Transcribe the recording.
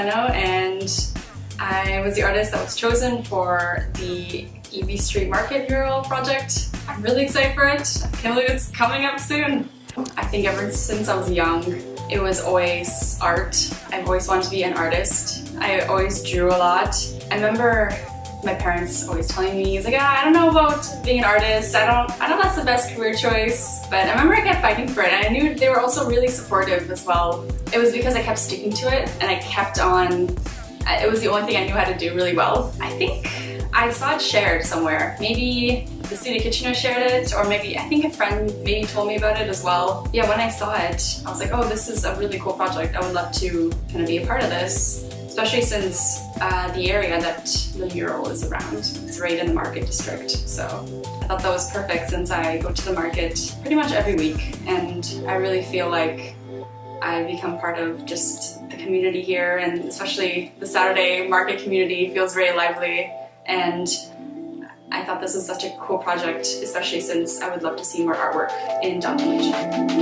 Beno, and I was the artist that was chosen for the Eby Street Market mural project. I'm really excited for it. I can't believe it's coming up soon. I think ever since I was young, it was always art. I've always wanted to be an artist. I always drew a lot. I remember my parents always telling me, he's like, I don't know about being an artist. I know that's the best career choice. But I remember I kept fighting for it, and I knew they were also really supportive as well. It was because I kept sticking to it and I kept on. It was the only thing I knew how to do really well. I think I saw it shared somewhere. Maybe the City Kitchener shared it, or maybe I think a friend maybe told me about it as well. Yeah, when I saw it, I was like, oh, this is a really cool project. I would love to kind of be a part of this, especially since the area that the mural is around. It's right in the Market District, so I thought that was perfect since I go to the market pretty much every week, and I really feel like I've become part of just the community here, and especially the Saturday market community feels very lively, and I thought this was such a cool project, especially since I would love to see more artwork in downtown Legion.